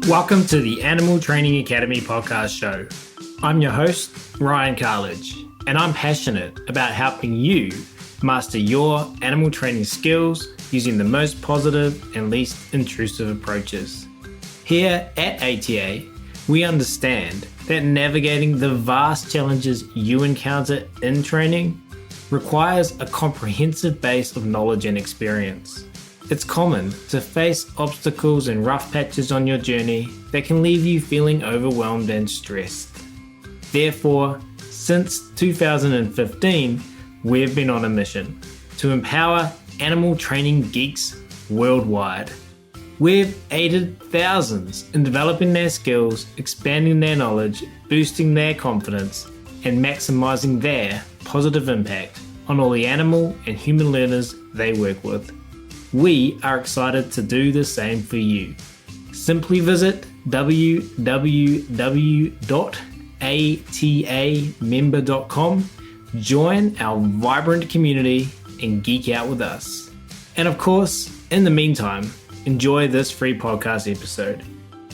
Welcome to the Animal Training Academy podcast show. I'm your host, Ryan Cartlidge, and I'm passionate about helping you master your animal training skills using the most positive and least intrusive approaches. Here at ATA, we understand that navigating the vast challenges you encounter in training requires a comprehensive base of knowledge and experience. It's common to face obstacles and rough patches on your journey that can leave you feeling overwhelmed and stressed. Therefore, since 2015, we've been on a mission to empower animal training geeks worldwide. We've aided thousands in developing their skills, expanding their knowledge, boosting their confidence, and maximizing their positive impact on all the animal and human learners they work with. We are excited to do the same for you. Simply visit www.atamember.com, join our vibrant community, and geek out with us. And of course, in the meantime, enjoy this free podcast episode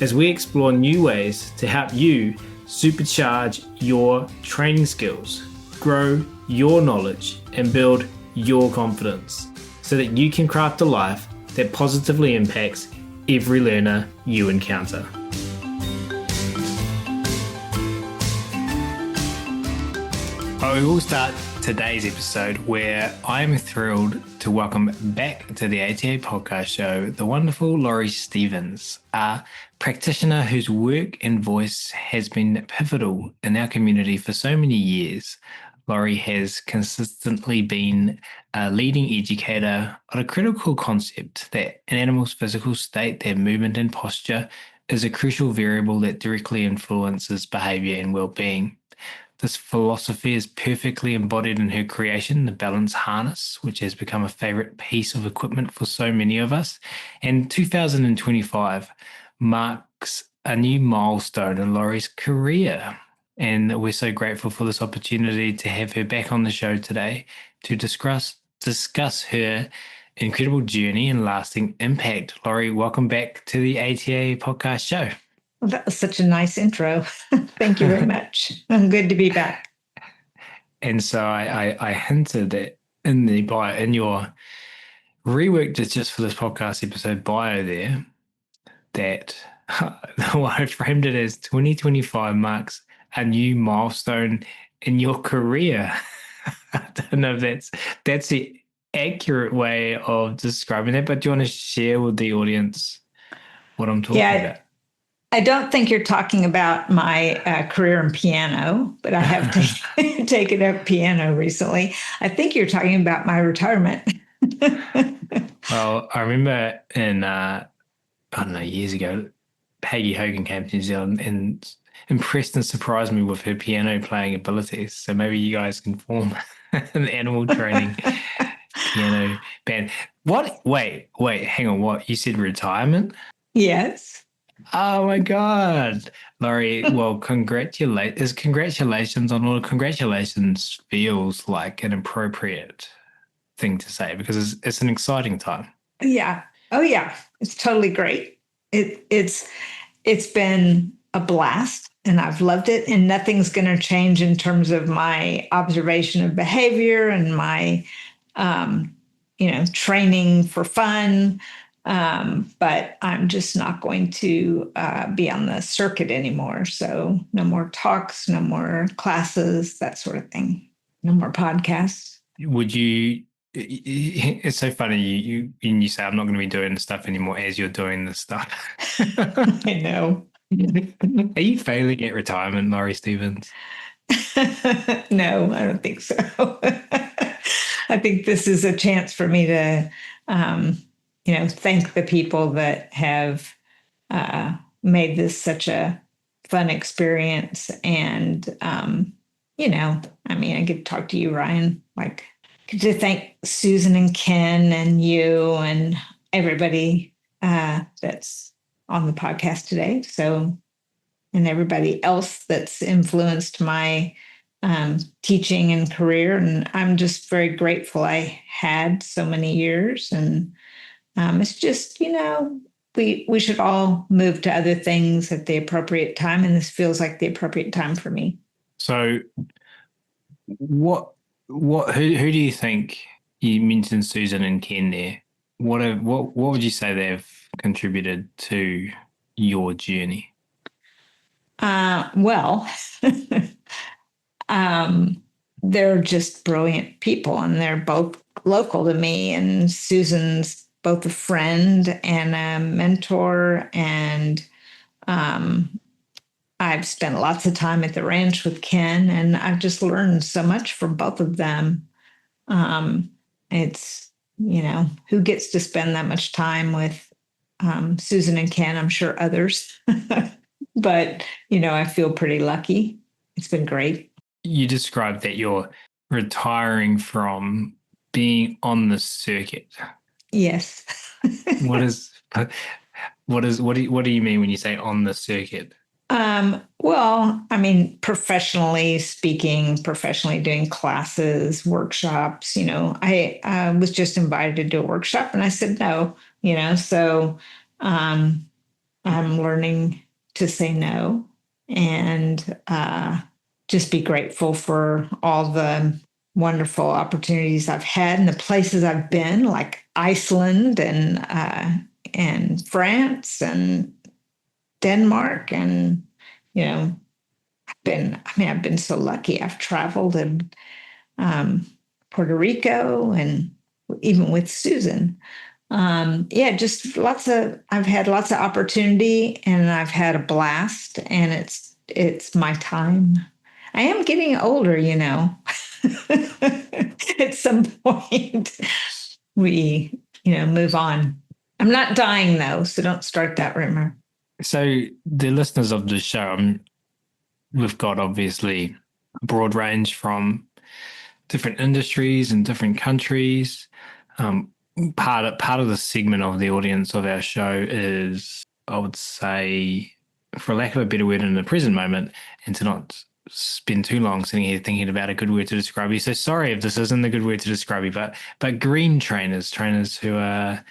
as we explore new ways to help you supercharge your training skills, grow your knowledge, and build your confidence, so that you can craft a life that positively impacts every learner you encounter. I will start today's episode where I'm thrilled to welcome back to the ATA podcast show the wonderful Laurie Stevens, a practitioner whose work and voice has been pivotal in our community for so many years. Laurie has consistently been a leading educator on a critical concept that an animal's physical state, their movement and posture, is a crucial variable that directly influences behavior and well-being. This philosophy is perfectly embodied in her creation, the balance harness, which has become a favorite piece of equipment for so many of us. And 2025 marks a new milestone in Laurie's career. And we're so grateful for this opportunity to have her back on the show today to discuss her incredible journey and lasting impact. Laurie, welcome back to the ATA podcast show. Well, that was such a nice intro. Thank you very much. Good to be back. And so I hinted at in the bio, in your reworked it just for this podcast episode bio there, that I framed it as 2025 marks a new milestone in your career. I don't know if that's the accurate way of describing it, but do you want to share with the audience what I'm talking about? I don't think you're talking about my career in piano, but I have taken up piano recently. I think you're talking about my retirement. Well, I remember in, years ago, Peggy Hogan came to New Zealand and impressed and surprised me with her piano playing abilities. So maybe you guys can form an animal training piano band. What? Wait, hang on. What? You said retirement? Yes. Oh my God. Laurie, well, congratulations on all the congratulations feels like an appropriate thing to say because it's an exciting time. Yeah. Oh yeah. It's totally great. It's been a blast and I've loved it, and nothing's going to change in terms of my observation of behavior and my, training for fun. But I'm just not going to be on the circuit anymore. So no more talks, no more classes, that sort of thing. No more podcasts. Would you? It's so funny. You say I'm not going to be doing the stuff anymore as you're doing the stuff. I know. Are you failing at retirement, Laurie Stevens? No, I don't think so. I think this is a chance for me to, thank the people that have made this such a fun experience. And, I get to talk to you, Ryan, to thank Susan and Ken and you and everybody that's on the podcast today. So, and everybody else that's influenced my teaching and career. And I'm just very grateful I had so many years. And it's just, we should all move to other things at the appropriate time, and this feels like the appropriate time for me. So, who do you think, you mentioned Susan and Ken there? What would you say they've contributed to your journey? Well, they're just brilliant people, and they're both local to me. And Susan's both a friend and a mentor, and I've spent lots of time at the ranch with Ken, and I've just learned so much from both of them. It's, who gets to spend that much time with Susan and Ken? I'm sure others, but, I feel pretty lucky. It's been great. You described that you're retiring from being on the circuit. Yes. What do you mean when you say on the circuit? Well, I mean, professionally speaking, professionally doing classes, workshops, I was just invited to do a workshop and I said no, so I'm learning to say no and just be grateful for all the wonderful opportunities I've had and the places I've been, like Iceland and France and Denmark, and I've been so lucky. I've traveled in Puerto Rico and even with Susan. Just I've had lots of opportunity and I've had a blast, and it's my time. I am getting older, At some point we, move on. I'm not dying though, so don't start that rumor. So the listeners of the show, we've got obviously a broad range from different industries and different countries. Part of the segment of the audience of our show is, I would say, for lack of a better word, in the present moment, and to not spend too long sitting here thinking about a good word to describe you. So sorry if this isn't the good word to describe you, but green trainers who are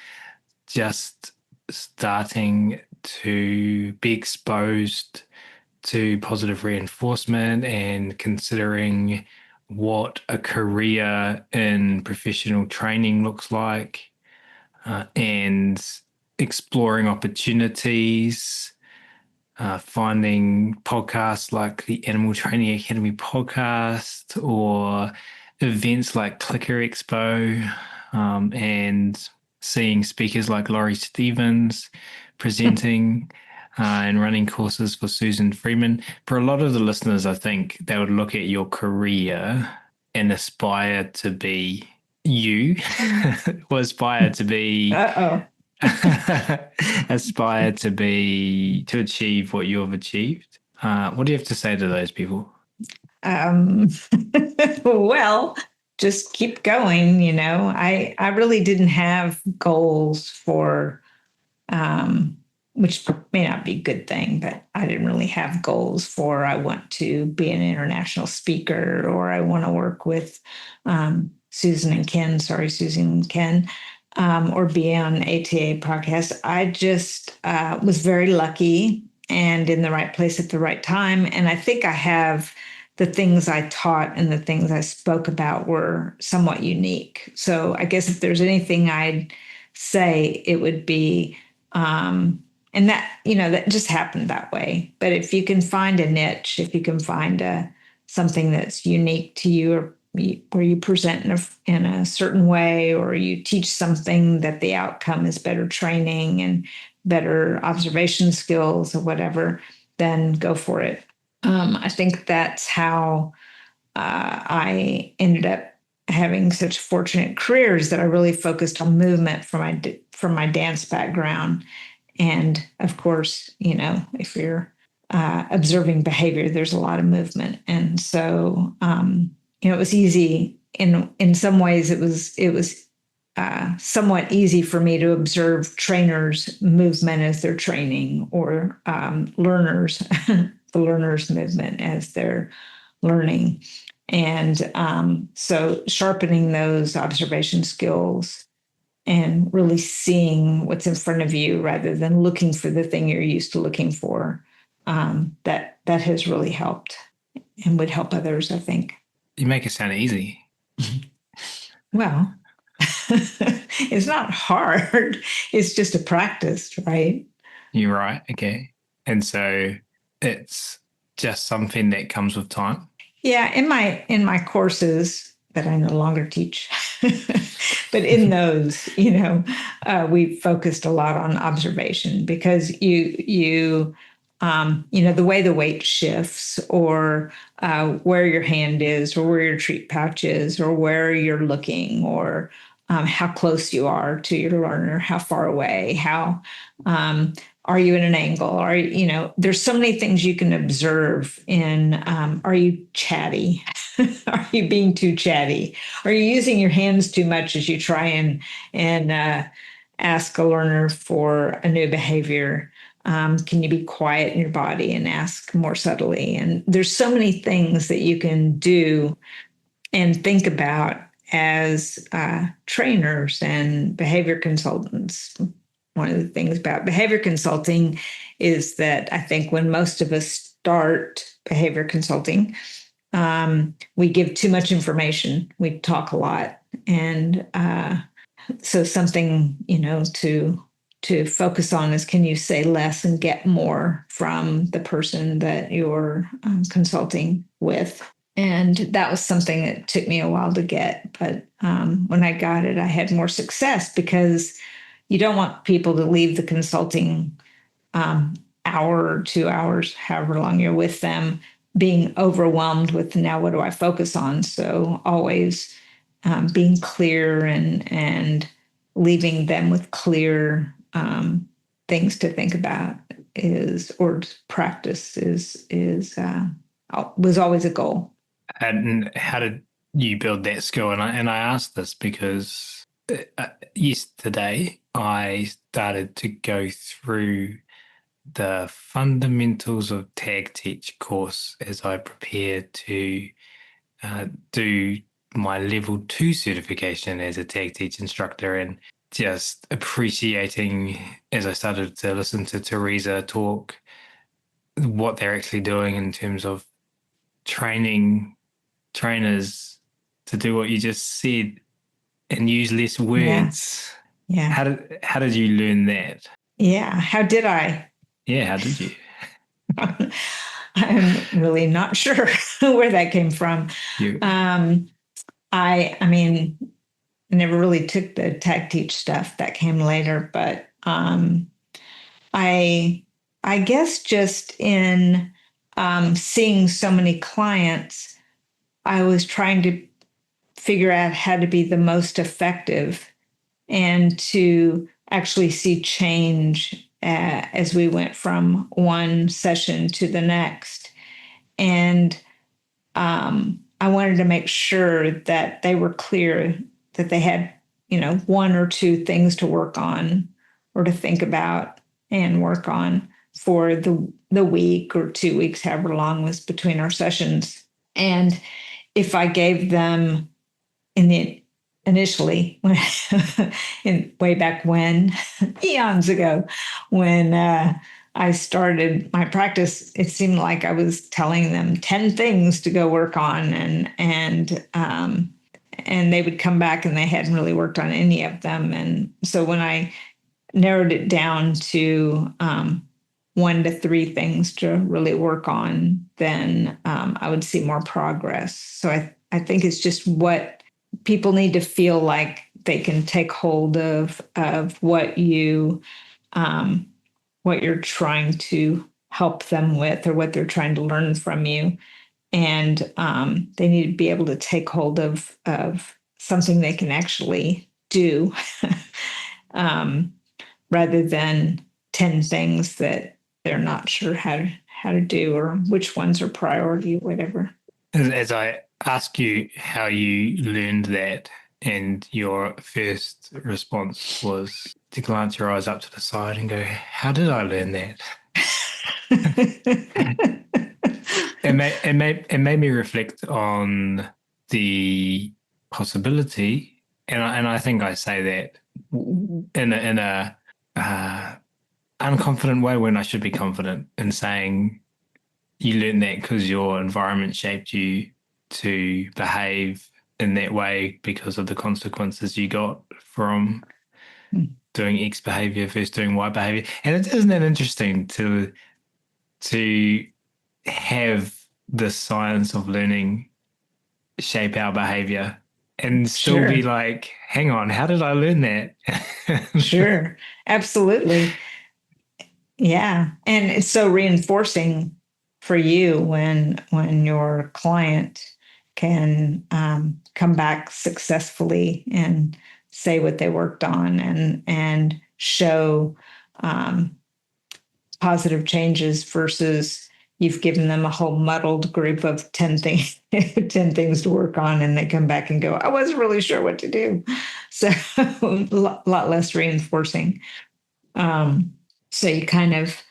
just starting to be exposed to positive reinforcement and considering what a career in professional training looks like, and exploring opportunities, finding podcasts like the Animal Training Academy podcast or events like Clicker Expo, and seeing speakers like Laurie Stevens presenting and running courses for Susan Freeman. For a lot of the listeners, I think they would look at your career and aspire to be you, or aspire to be aspire to achieve what you've achieved. What do you have to say to those people? Well, just keep going. I really didn't have goals for, which may not be a good thing, but I didn't really have goals for, I want to be an international speaker, or I want to work with Susan and Ken, or be on ATA podcast. I just was very lucky and in the right place at the right time. And I think I have the things I taught and the things I spoke about were somewhat unique. So I guess if there's anything I'd say, it would be, and that, that just happened that way. But if you can find a niche, if you can find something that's unique to you, or where you present in a certain way, or you teach something that the outcome is better training and better observation skills or whatever, then go for it. I think that's how I ended up having such fortunate careers, that I really focused on movement from my dance background. And of course, if you're observing behavior, there's a lot of movement. And so, it was easy in some ways. It was somewhat easy for me to observe trainers' movement as they're training, or learners, the learners' movement as they're learning. And so sharpening those observation skills and really seeing what's in front of you rather than looking for the thing you're used to looking for. That has really helped and would help others, I think. You make it sound easy. Well, it's not hard. It's just a practice, right? You're right. Okay. And so it's just something that comes with time. Yeah, in my courses that I no longer teach, but in those, we focused a lot on observation because the way the weight shifts, or where your hand is, or where your treat pouch is, or where you're looking, or how close you are to your learner, how far away, how are you in an angle? There's so many things you can observe in, are you chatty? Are you being too chatty? Are you using your hands too much as you try and ask a learner for a new behavior? Can you be quiet in your body and ask more subtly? And there's so many things that you can do and think about as trainers and behavior consultants. One of the things about behavior consulting is that I think when most of us start behavior consulting, we give too much information. We talk a lot. And so something, to focus on is, can you say less and get more from the person that you're consulting with? And that was something that took me a while to get. But when I got it, I had more success because you don't want people to leave the consulting hour or 2 hours, however long you're with them, being overwhelmed with, now what do I focus on? So always being clear and leaving them with clear things to think about or practice was always a goal. And how did you build that skill? And I asked this because yesterday I started to go through the fundamentals of tag teach course as I prepare to do my level 2 certification as a tag teach instructor, and just appreciating, as I started to listen to Teresa talk, what they're actually doing in terms of training trainers to do what you just said and use less words. Yeah. How did you learn that? Yeah. How did I? Yeah, how did you? I'm really not sure where that came from. I mean, I never really took the tag teach stuff. That came later, but I guess just in seeing so many clients, I was trying to figure out how to be the most effective and to actually see change as we went from one session to the next. And I wanted to make sure that they were clear that they had, one or two things to work on or to think about and work on for the week or 2 weeks, however long was between our sessions. And if I gave them initially, when in way back when, eons ago, when I started my practice, it seemed like I was telling them 10 things to go work on, and they would come back and they hadn't really worked on any of them. And so when I narrowed it down to 1 to 3 things to really work on, then I would see more progress. So I think it's just what people need to feel like they can take hold of what you're trying to help them with, or what they're trying to learn from you. And they need to be able to take hold of something they can actually do rather than 10 things that they're not sure how to do, or which ones are priority, whatever. As I ask you how you learned that, and your first response was to glance your eyes up to the side and go, how did I learn that? It made me reflect on the possibility I think I say that in a unconfident way when I should be confident in saying you learned that because your environment shaped you to behave in that way because of the consequences you got from doing X behavior versus doing Y behavior. And isn't it interesting to have the science of learning shape our behavior and still be Sure. like, hang on, how did I learn that? Sure. Absolutely. Yeah. And it's so reinforcing for you when your client can come back successfully and say what they worked on and show um, positive changes versus you've given them a whole muddled group of 10 things 10 things to work on, and they come back and go, I wasn't really sure what to do. So a lot less reinforcing. um, so you kind of,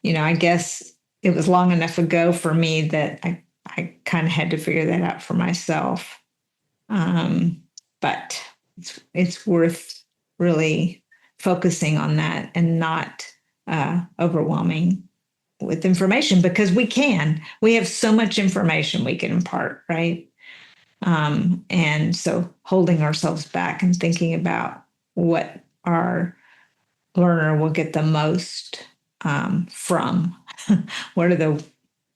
I guess it was long enough ago for me that I kind of had to figure that out for myself. But it's worth really focusing on that and not overwhelming with information, because we have so much information we can impart, right? And so holding ourselves back and thinking about what our learner will get the most from. What are the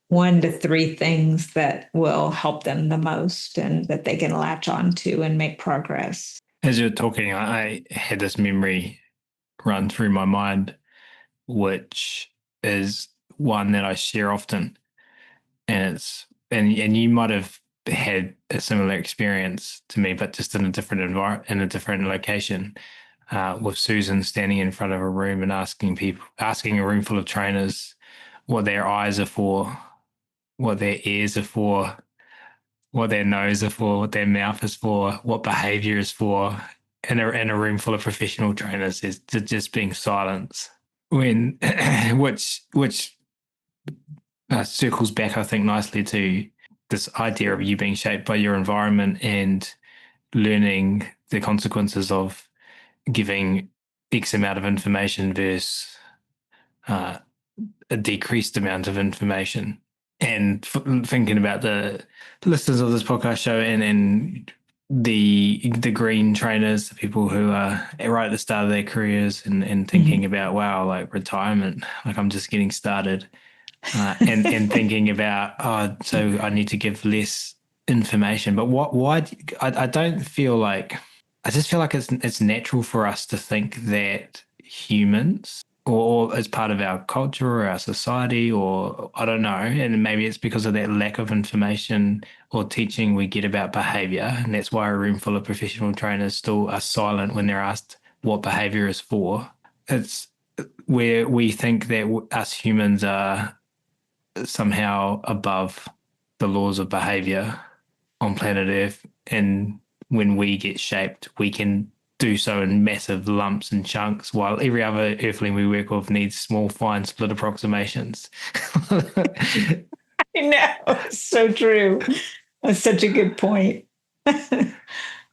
1 to 3 things that will help them the most and that they can latch on to and make progress? As you're talking, I had this memory run through my mind, which is one that I share often. And and you might have had a similar experience to me, but just in a different environment, in a different location, with Susan standing in front of a room and asking a room full of trainers what their eyes are for, what their ears are for, what their nose are for, what their mouth is for, what behavior is for, in a room full of professional trainers, is just being silence. When which circles back, I think, nicely to this idea of you being shaped by your environment and learning the consequences of giving X amount of information versus a decreased amount of information. And thinking about the listeners of this podcast show and the green trainers, the people who are right at the start of their careers and thinking about, wow, like retirement, like I'm just getting started. And thinking about, oh, so I need to give less information. But why? I don't feel like, I just feel like it's natural for us to think that humans, or as part of our culture or our society, or I don't know, and maybe it's because of that lack of information or teaching we get about behavior, and that's why a room full of professional trainers still are silent when they're asked what behavior is for. It's where we think that us humans are somehow above the laws of behavior on planet Earth. And when we get shaped, we can do so in massive lumps and chunks, while every other earthling we work with needs small, fine split approximations. I know. So true. That's such a good point.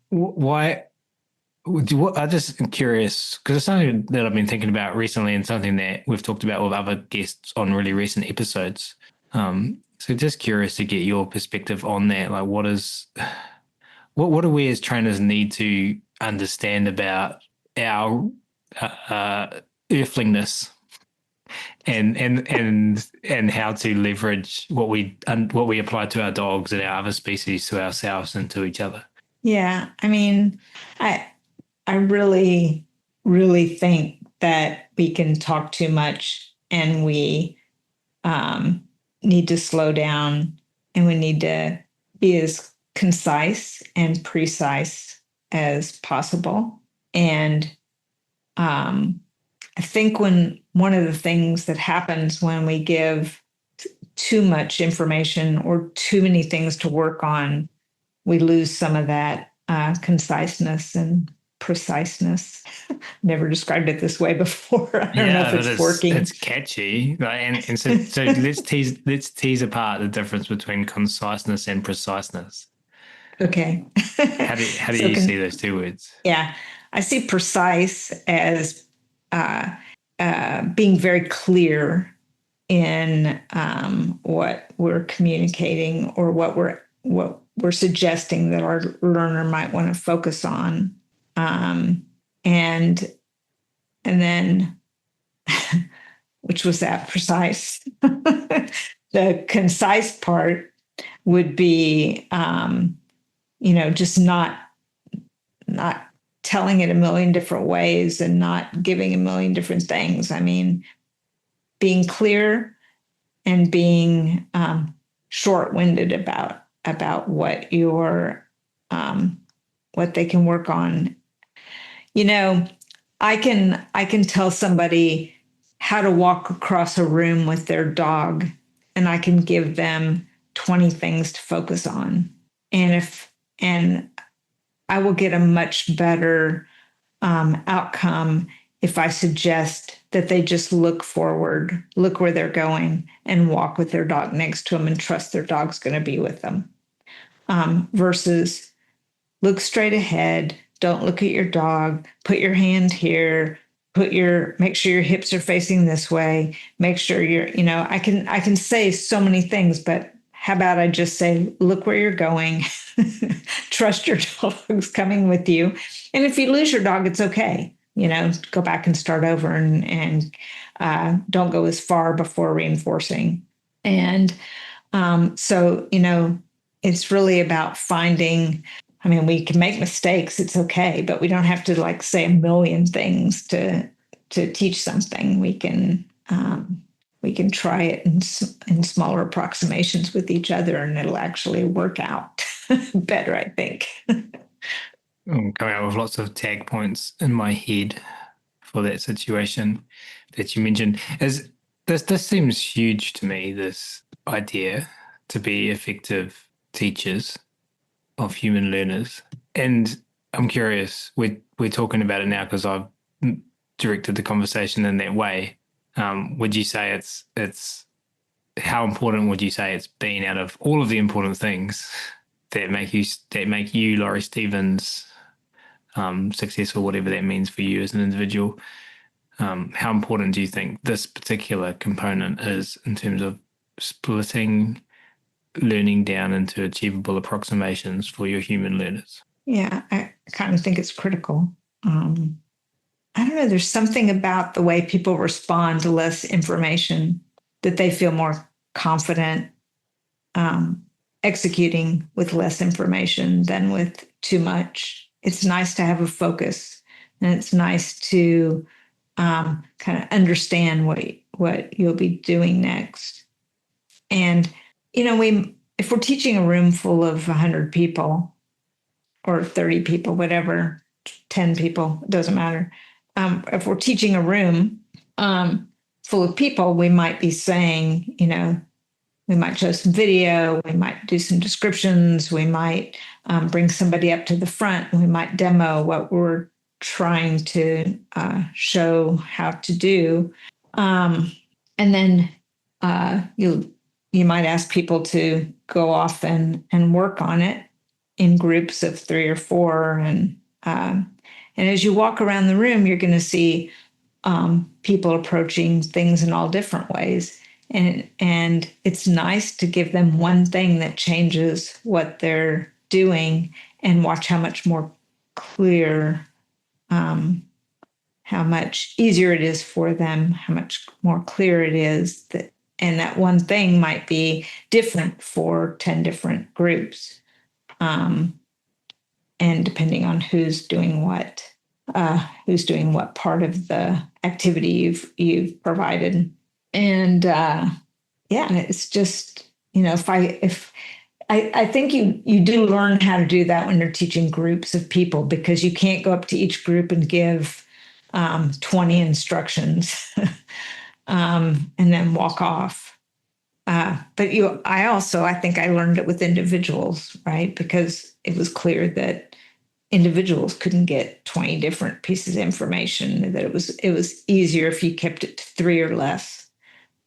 Why? I'm just curious because it's something that I've been thinking about recently and something that we've talked about with other guests on really recent episodes. So just curious to get your perspective on that. Like, what do we as trainers need to understand about our earthlingness and how to leverage what we apply to our dogs and our other species to ourselves and to each other? Yeah. I mean, I really, really think that we can talk too much, and we need to slow down, and we need to be as concise and precise as possible. And I think one of the things that happens when we give too much information or too many things to work on, we lose some of that conciseness and preciseness. Never described it this way before. I don't know if it's working. It's catchy, and so let's tease apart the difference between conciseness and preciseness. Okay. How do So you see those two words? yeah, I see precise as uh, being very clear in what we're communicating or what we're suggesting that our learner might want to focus on, and then which was that precise. The concise part would be, just not telling it a million different ways and not giving a million different things. I mean, being clear and being short-winded about what they can work on. You know, I can tell somebody how to walk across a room with their dog, and I can give them 20 things to focus on. And I will get a much better outcome if I suggest that they just look forward, look where they're going, and walk with their dog next to them and trust their dog's going to be with them. Versus look straight ahead, don't look at your dog, put your hand here, make sure your hips are facing this way, make sure I can say so many things, but how about I just say, look where you're going, trust your dog's coming with you. And if you lose your dog, it's okay. Go back and start over and don't go as far before reinforcing. And so, it's really about finding. I mean, we can make mistakes. It's okay, but we don't have to say a million things to teach something. We can try it in smaller approximations with each other, and it'll actually work out better, I think. I'm coming up with lots of tag points in my head for that situation that you mentioned. This seems huge to me, this idea to be effective teachers of human learners. And I'm curious, we're talking about it now because I've directed the conversation in that way. Would you say it's how important would you say it's been out of all of the important things that make you Laurie Stevens successful, whatever that means for you as an individual? How important do you think this particular component is in terms of splitting learning down into achievable approximations for your human learners? Yeah, I kind of think it's critical. I don't know. There's something about the way people respond to less information that they feel more confident executing with less information than with too much. It's nice to have a focus, and it's nice to kind of understand what you'll be doing next. And if we're teaching a room full of 100 people or 30 people, whatever, 10 people, it doesn't matter. If we're teaching a room full of people, we might be saying, we might show some video, we might do some descriptions, we might bring somebody up to the front, we might demo what we're trying to show how to do. And then you might ask people to go off and work on it in groups of 3 or 4. And as you walk around the room, you're going to see people approaching things in all different ways. And it's nice to give them one thing that changes what they're doing and watch how much more clear, how much easier it is for them, how much more clear it is and that one thing might be different for 10 different groups. And depending on who's doing what part of the activity you've provided. And it's just, if I think you do learn how to do that when you're teaching groups of people, because you can't go up to each group and give 20 instructions and then walk off. But I think I learned it with individuals, right? Because it was clear that individuals couldn't get 20 different pieces of information, that it was easier if you kept it to 3 or less.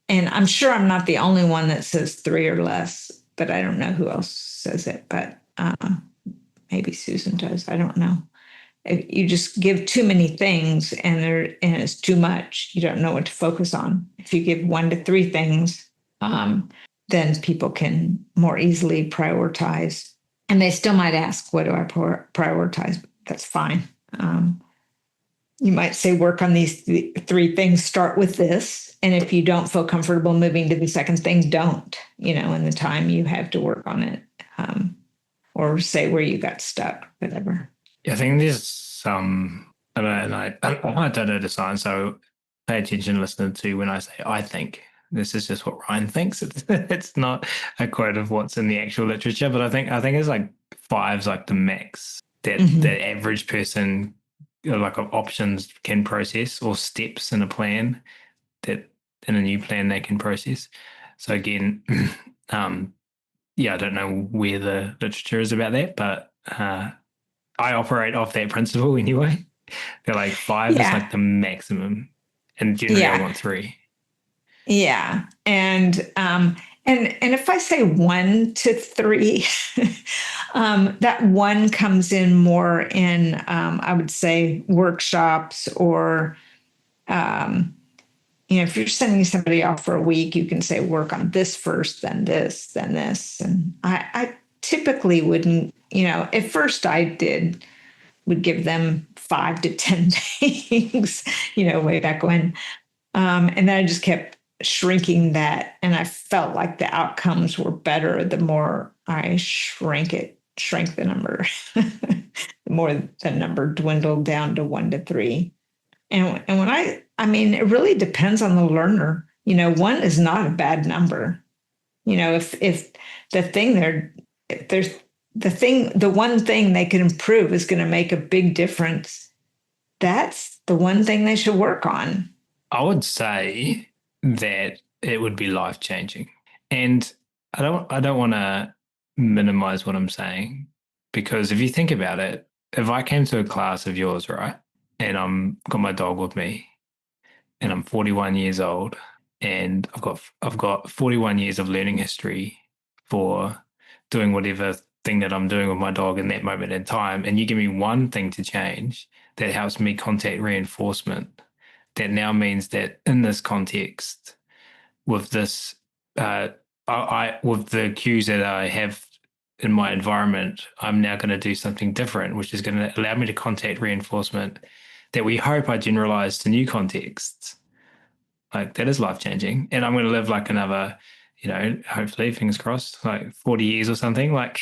And I'm sure I'm not the only one that says 3 or less, but I don't know who else says it. But maybe Susan does. I don't know. If you just give too many things and it's too much, you don't know what to focus on. If you give 1 to 3 things, then people can more easily prioritize. And they still might ask, what do I prioritize? That's fine. You might say, work on these 3 things, start with this. And if you don't feel comfortable moving to the second thing, don't, in the time you have to work on it. Or say where you got stuck, whatever. Yeah, I think there's some, and I don't know the science, so pay attention, listen to when I say I think. This is just what Ryan thinks. It's not a quote of what's in the actual literature, but I think it's like 5's like the max that the average person, like options can process, or steps in a plan that in a new plan they can process. So again, yeah, I don't know where the literature is about that, but I operate off that principle anyway. They're like 5 is like the maximum, and generally I want 3. Yeah, and if I say 1 to 3, that 1 comes in more in I would say workshops, or if you're sending somebody off for a week, you can say work on this first, then this, then this. And I typically wouldn't, at first would give them 5 to 10 things, way back when. And then I just kept shrinking that. And I felt like the outcomes were better the more I shrank the number, the more the number dwindled down to 1 to 3. And when it really depends on the learner. 1 is not a bad number. If the thing the one thing they can improve is going to make a big difference, that's the one thing they should work on. I would say that it would be life-changing. And I don't want to minimize what I'm saying, because if you think about it, if I came to a class of yours, right, and got my dog with me, and I'm 41 years old, and I've got 41 years of learning history for doing whatever thing that I'm doing with my dog in that moment in time, and you give me one thing to change that helps me contact reinforcement, that now means that in this context, with this, with the cues that I have in my environment, I'm now going to do something different, which is going to allow me to contact reinforcement that we hope I generalize to new contexts. Like, that is life-changing. And I'm going to live like another, hopefully, fingers crossed, like 40 years or something. Like,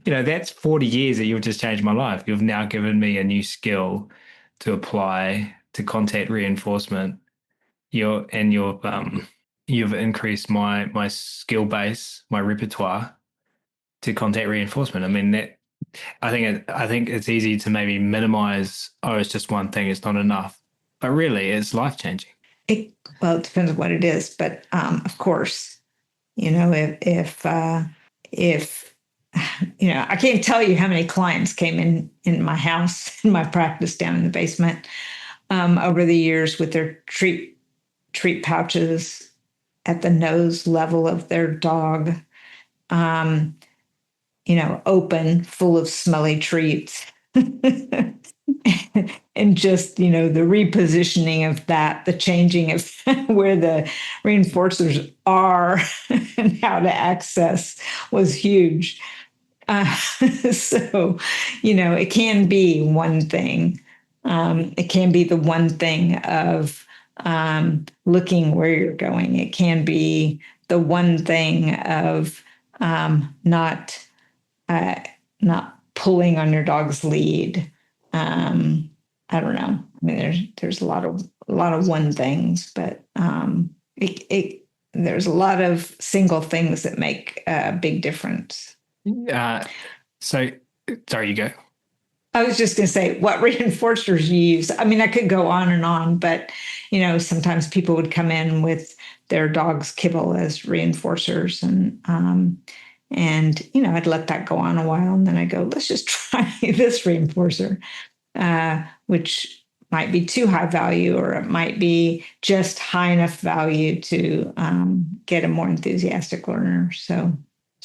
that's 40 years that you've just changed my life. You've now given me a new skill to apply to contact reinforcement. You've increased my skill base, my repertoire to contact reinforcement. I mean, I think it's easy to maybe minimize, it's just one thing, it's not enough. But really, it's life-changing. It depends on what it is. But of course, if I can't tell you how many clients came in my house, in my practice down in the basement, over the years with their treat pouches at the nose level of their dog, open, full of smelly treats. And just, the repositioning of that, the changing of where the reinforcers are and how to access was huge. So, it can be one thing. It can be the one thing of looking where you're going. It can be the one thing of not pulling on your dog's lead. I don't know. I mean, there's a lot of one things, but there's a lot of single things that make a big difference. So, sorry, you go. I was just going to say what reinforcers you use. I mean, I could go on and on, but sometimes people would come in with their dog's kibble as reinforcers, and I'd let that go on a while, and then I go, let's just try this reinforcer, which might be too high value, or it might be just high enough value to get a more enthusiastic learner. So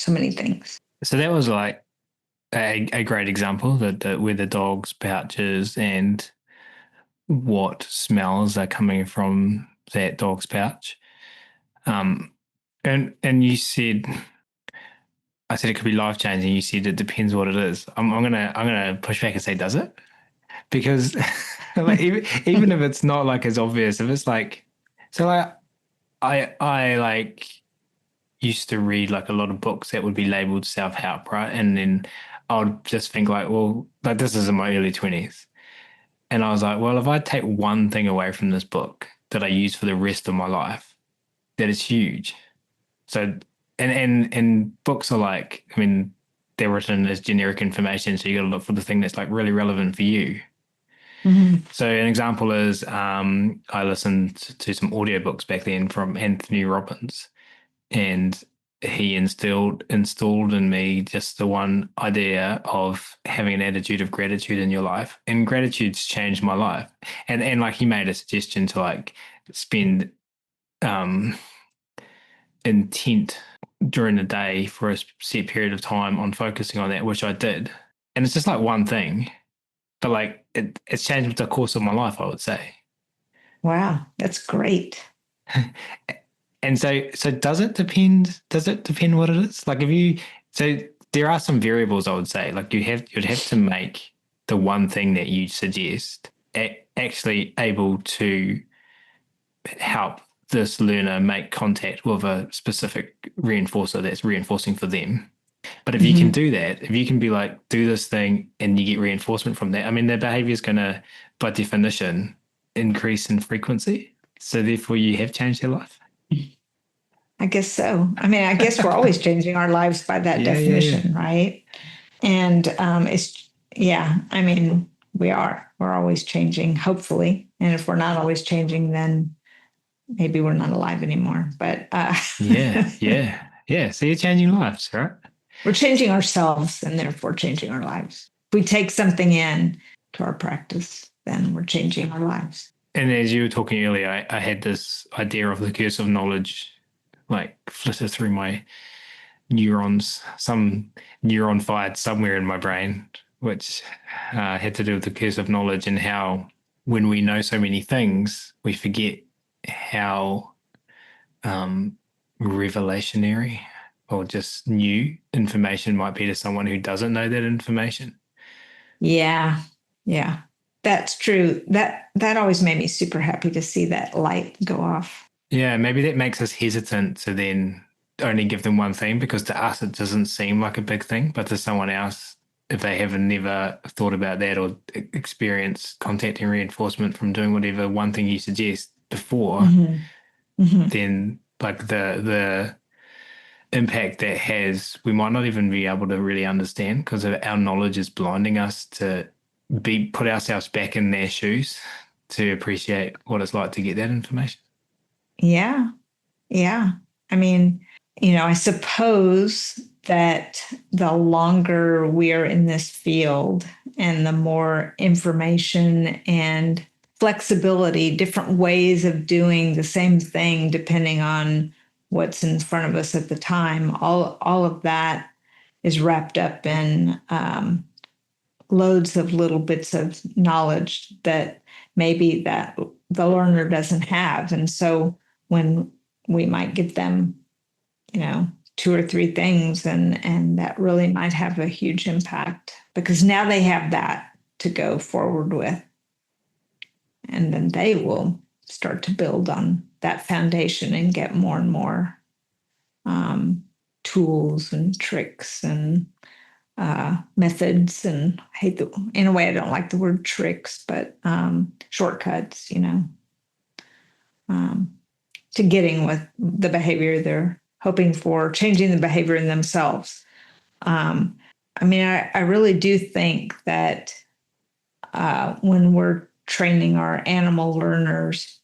many things. So that was like a great example that where the dog's pouches and what smells are coming from that dog's pouch. Um, and you said, I said it could be life changing. You said it depends what it is. I'm gonna push back and say, does it? Because like, even if it's not like as obvious, if it's like, so like I like used to read like a lot of books that would be labeled self help, right? And then I would just think like, well, like this is in my early 20s. And I was like, well, if I take one thing away from this book that I use for the rest of my life, that is huge. So, and books are like, I mean, they're written as generic information, so you got to look for the thing that's like really relevant for you. Mm-hmm. So an example is I listened to some audiobooks back then from Anthony Robbins, and he installed in me just the one idea of having an attitude of gratitude in your life. And gratitude's changed my life. And like he made a suggestion to like spend um intent during the day for a set period of time on focusing on that, which I did. And it's just like one thing, but like it's changed the course of my life, I would say. Wow, that's great. And so does it depend? Does it depend what it is? Like if you so there are some variables I would say. Like you'd have to make the one thing that you suggest actually able to help this learner make contact with a specific reinforcer that's reinforcing for them. But if you can Mm-hmm. do that, if you can be like, do this thing and you get reinforcement from that, I mean, their behavior is going to, by definition, increase in frequency. So therefore, you have changed their life. I guess so. I mean, I guess we're always changing our lives by that Yeah, yeah, yeah. definition, right? And yeah, I mean, we're always changing, hopefully. And if we're not always changing, then maybe we're not alive anymore. But Yeah, yeah, yeah. So you're changing lives, right? we're changing ourselves and therefore changing our lives. If we take something in to our practice, then we're changing our lives. And as you were talking earlier, I had this idea of the curse of knowledge like flitter through my neurons, some neuron fired somewhere in my brain, which had to do with the curse of knowledge and how when we know so many things, we forget how um, revelationary or just new information might be to someone who doesn't know that information. Yeah. Yeah. That's true. That always made me super happy to see that light go off. Yeah, maybe that makes us hesitant to then only give them one thing because to us it doesn't seem like a big thing, but to someone else, if they haven't never thought about that or experienced contacting reinforcement from doing whatever one thing you suggest before, Mm-hmm. Mm-hmm. then like the impact that has, we might not even be able to really understand because our knowledge is blinding us to be put ourselves back in their shoes to appreciate what it's like to get that information. Yeah. Yeah. I mean, I suppose that the longer we're in this field and the more information and flexibility, different ways of doing the same thing depending on what's in front of us at the time, all of that is wrapped up in loads of little bits of knowledge that maybe that the learner doesn't have. And so when we might give them, two or three things and that really might have a huge impact because now they have that to go forward with. And then they will start to build on that foundation and get more and more tools and tricks and methods, and in a way, I don't like the word tricks, but shortcuts, to getting with the behavior they're hoping for, changing the behavior in themselves. I mean, I really do think that when we're training our animal learners,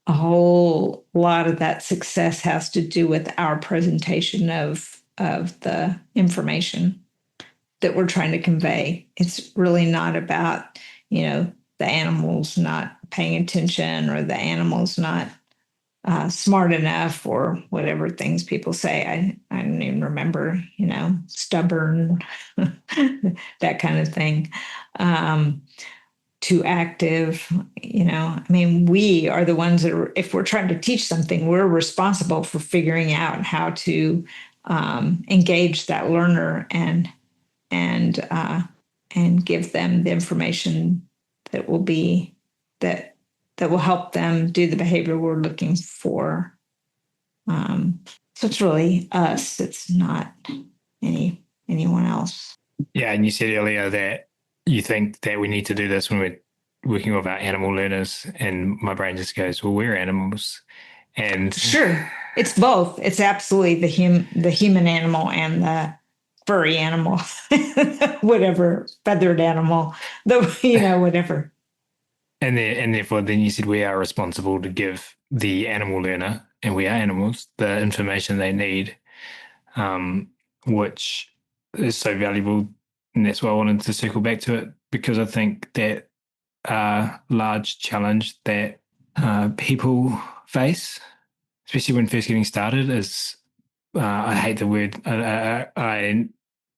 a whole lot of that success has to do with our presentation of the information that we're trying to convey. It's really not about, the animals not paying attention or the animals not smart enough, or whatever things people say. I don't even remember, stubborn, that kind of thing. Too active, I mean, we are the ones that are, if we're trying to teach something, we're responsible for figuring out how to engage that learner and give them the information that will be that will help them do the behavior we're looking for. So it's really us. It's not anyone else. Yeah, and you said earlier that you think that we need to do this when we're working with our animal learners, and my brain just goes, "Well, we're animals," and sure, it's both. It's absolutely the human animal and the furry animal, whatever, feathered animal, whatever. And therefore, then you said we are responsible to give the animal learner, and we are animals, the information they need, which is so valuable. And that's why I wanted to circle back to it, because I think that large challenge that people face, especially when first getting started, is I hate the word. I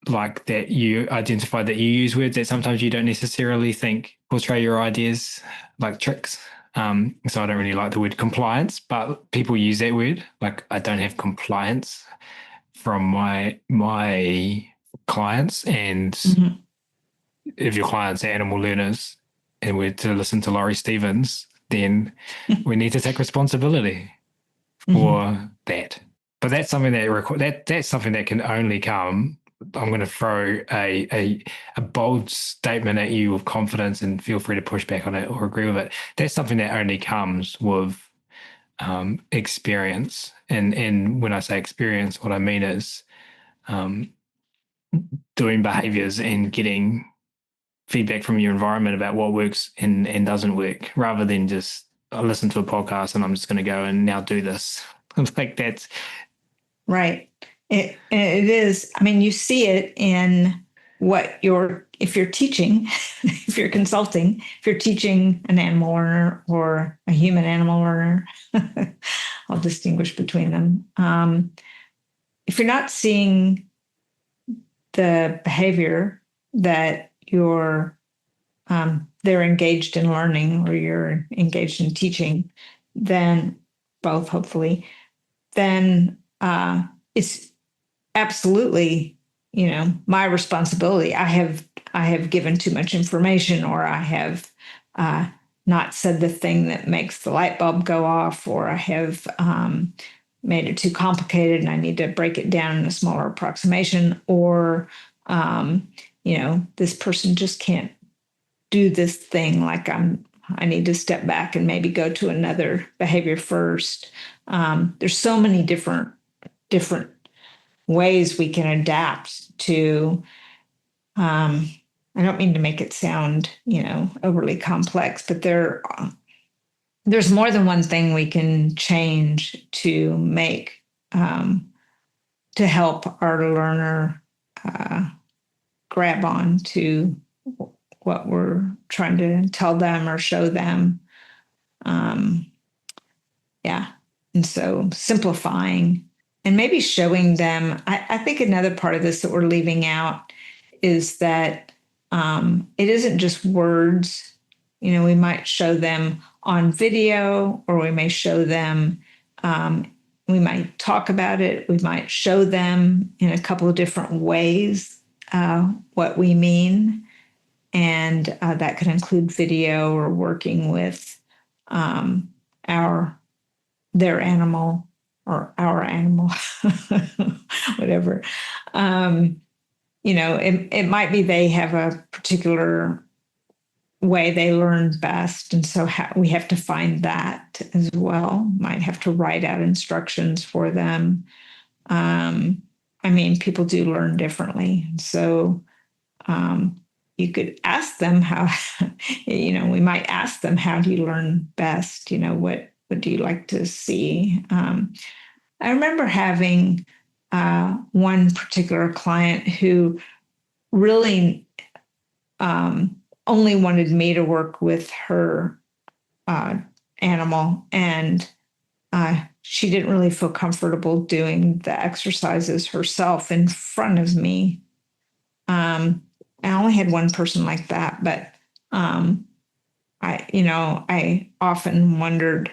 like that you identify that you use words that sometimes you don't necessarily think portray your ideas, like tricks. So I don't really like the word compliance, but people use that word. Like, I don't have compliance from my clients, and if your clients are animal learners and we're to listen to Laurie Stevens, then we need to take responsibility for that. But that's something that's something that can only come. I'm going to throw a bold statement at you with confidence, and feel free to push back on it or agree with it. That's something that only comes with experience. And when I say experience, what I mean is doing behaviors and getting feedback from your environment about what works and doesn't work, rather than just, I listen to a podcast and I'm just going to go and now do this. Like, that's right. It is. I mean, you see it in if you're teaching, if you're consulting, if you're teaching an animal learner or a human animal learner, I'll distinguish between them. If you're not seeing the behavior that they're engaged in learning, or you're engaged in teaching, then both, hopefully, then it's absolutely, my responsibility. I have given too much information, or I have not said the thing that makes the light bulb go off, or I have made it too complicated and I need to break it down in a smaller approximation, or this person just can't do this thing. Like, I need to step back and maybe go to another behavior first. There's so many different ways we can adapt to. I don't mean to make it sound, overly complex, but there's more than one thing we can change to make, to help our learner grab on to what we're trying to tell them or show them. And so simplifying and maybe showing them. I think another part of this that we're leaving out is that it isn't just words. We might show them on video, or we may show them, we might talk about it. We might show them in a couple of different ways what we mean. And that could include video, or working with their animal, or our animal, whatever. It might be they have a particular way they learn best. And so we have to find that as well. Might have to write out instructions for them. People do learn differently. So you could ask them how, we might ask them, how do you learn best? What do you like to see? I remember having one particular client who really only wanted me to work with her animal, and she didn't really feel comfortable doing the exercises herself in front of me. I only had one person like that, but um, I often wondered,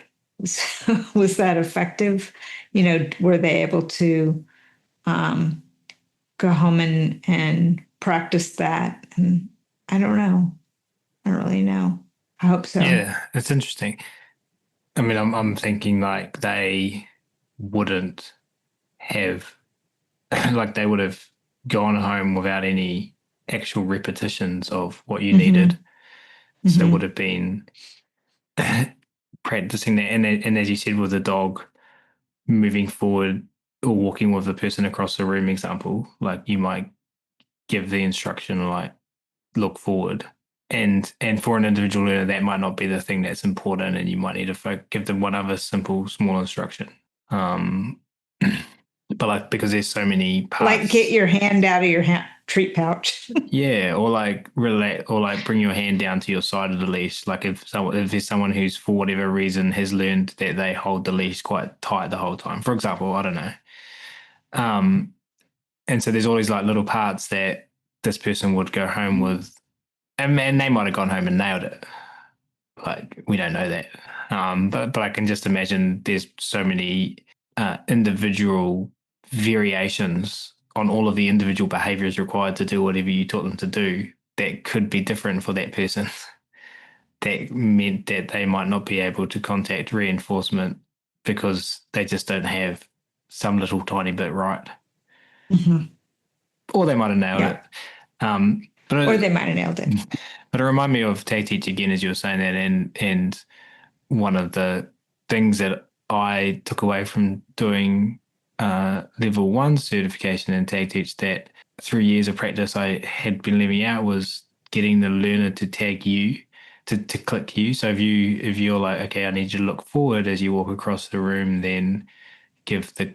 was that effective? Were they able to um, go home and practice that? And I don't know. I don't really know. I hope so. Yeah, it's interesting. I mean, I'm thinking like they wouldn't have like they would have gone home without any actual repetitions of what you needed. Mm-hmm. So it would Mm-hmm. have been practicing that, and as you said, with the dog moving forward or walking with the person across the room, example, like you might give the instruction like look forward, and for an individual learner, that might not be the thing that's important, and you might need to give them one other simple small instruction. Um, but like because there's so many Like get parts. your hand out of your treat pouch. Yeah, or like relate, or like bring your hand down to your side of the leash. Like if there's someone who's for whatever reason has learned that they hold the leash quite tight the whole time. For example, I don't know. Um, and so there's all these like little parts that this person would go home with, and they might have gone home and nailed it. Like we don't know that. But I can just imagine there's so many individual variations on all of the individual behaviors required to do whatever you taught them to do that could be different for that person. That meant that they might not be able to contact reinforcement because they just don't have some little tiny bit right, Mm-hmm. or they might have nailed Yeah. it. Um, Or but they might have nailed it. but it reminded me of Tay Teach again as you were saying that, and one of the things that I took away from doing level one certification in tag teach that 3 years of practice I had been leaving out was getting the learner to tag you to click you. So if you're like, okay, I need you to look forward as you walk across the room, then give the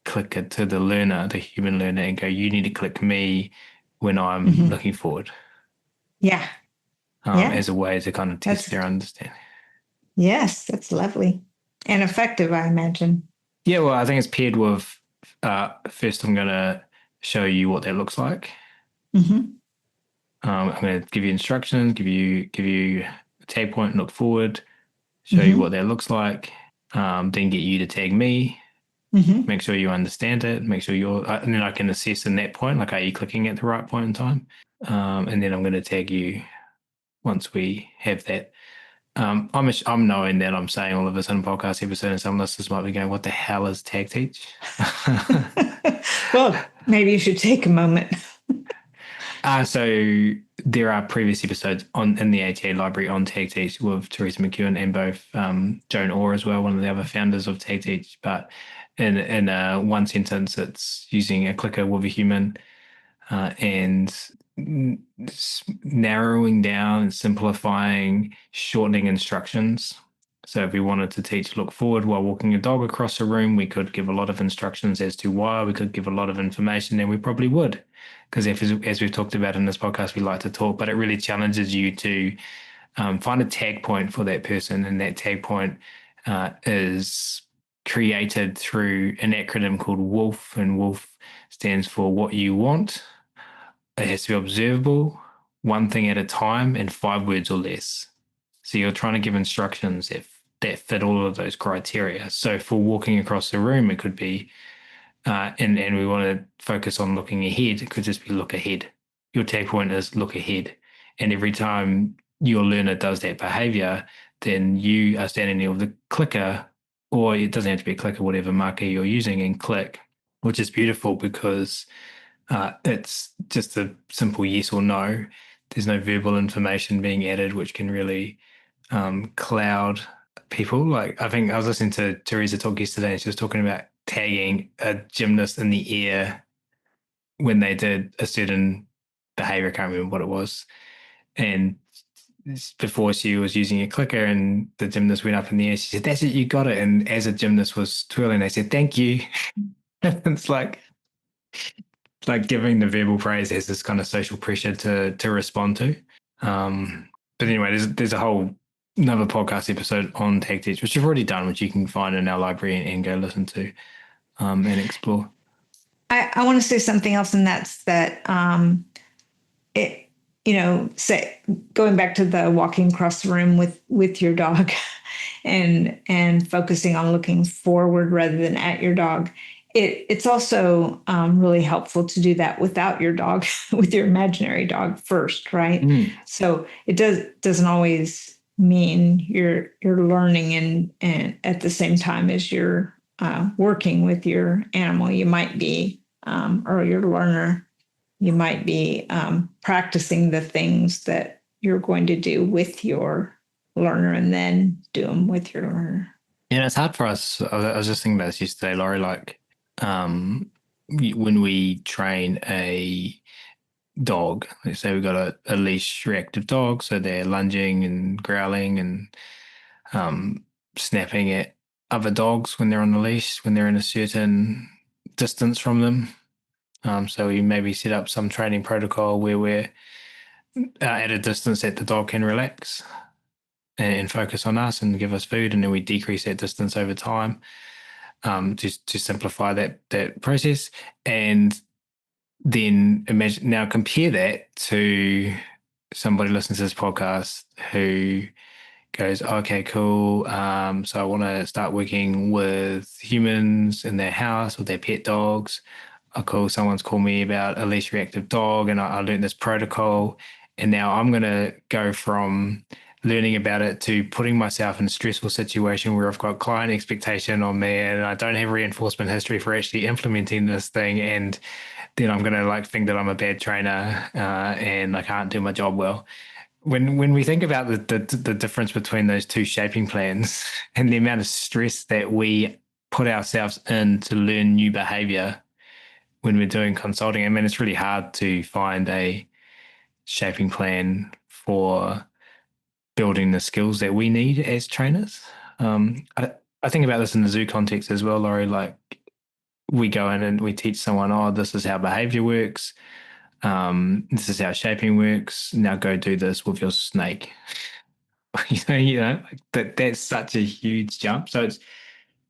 clicker to the learner, the human learner, and go, you need to click me when I'm Mm-hmm. looking forward, Yeah. Yeah. as a way to kind of test That's, their understanding. yes, that's lovely and effective, I imagine. Yeah, well, I think it's paired with first I'm going to show you what that looks like. Mm-hmm. I'm going to give you instructions, give you a tag point, look forward, show you what Mm-hmm. that looks like, then get you to tag me, Mm-hmm. make sure you understand it, make sure and then I can assess in that point, like are you clicking at the right point in time? And then I'm going to tag you once we have that. I'm knowing that I'm saying all of this in a podcast episode, and some listeners might be going, "What the hell is tag teach?" Well, maybe you should take a moment. So there are previous episodes on in the ATA library on Tag Teach with Teresa McEwen and both Joan Orr as well, one of the other founders of Tag Teach. But in one sentence, it's using a clicker with a human and narrowing down and simplifying, shortening instructions. So if we wanted to teach look forward while walking a dog across a room, we could give a lot of instructions as to why, we could give a lot of information, and we probably would. Because as we've talked about in this podcast, we like to talk, but it really challenges you to find a tag point for that person. And that tag point is created through an acronym called WOLF, and WOLF stands for what you want. It has to be observable, one thing at a time, and 5 words or less. So you're trying to give instructions that fit all of those criteria. So for walking across the room, it could be, and we want to focus on looking ahead. It could just be look ahead. Your tag point is look ahead. And every time your learner does that behavior, then you are standing there with the clicker, or it doesn't have to be a clicker, whatever marker you're using, and click, which is beautiful because it's just a simple yes or no. There's no verbal information being added, which can really cloud people. Like I think I was listening to Teresa talk yesterday, and she was talking about tagging a gymnast in the air when they did a certain behavior. I can't remember what it was. And before she was using a clicker and the gymnast went up in the air, she said, "That's it, you got it." And as the gymnast was twirling, they said, "Thank you." It's like giving the verbal praise has this kind of social pressure to respond to. But anyway, there's a whole another podcast episode on tactics, which we've already done, which you can find in our library and go listen to and explore. I want to say something else, and that's that it, say going back to the walking across the room with your dog and focusing on looking forward rather than at your dog. It's also really helpful to do that without your dog, with your imaginary dog first, right? So it doesn't always mean you're learning and at the same time as you're working with your animal. You might be or your learner, you might be practicing the things that you're going to do with your learner and then do them with your learner. Yeah, it's hard for us. I was just thinking about this yesterday, Laurie. Like, when we train a dog, let's say we've got a leash reactive dog, so they're lunging and growling and snapping at other dogs when they're on the leash, when they're in a certain distance from them. So we maybe set up some training protocol where we're at a distance that the dog can relax and focus on us and give us food, and then we decrease that distance over time to simplify that process. And then imagine now compare that to somebody listening to this podcast who goes, okay, cool. So I want to start working with humans in their house with their pet dogs. Oh, cool. Someone's called me about a leash reactive dog, and I learned this protocol. And now I'm going to go from learning about it to putting myself in a stressful situation where I've got client expectation on me and I don't have reinforcement history for actually implementing this thing. And then I'm going to like think that I'm a bad trainer and I can't do my job well. When we think about the difference between those two shaping plans and the amount of stress that we put ourselves in to learn new behavior when we're doing consulting, I mean, it's really hard to find a shaping plan for building the skills that we need as trainers. I think about this in the zoo context as well, Laurie. Like we go in and we teach someone, oh, this is how behavior works. This is how shaping works. Now go do this with your snake. That's such a huge jump. So it's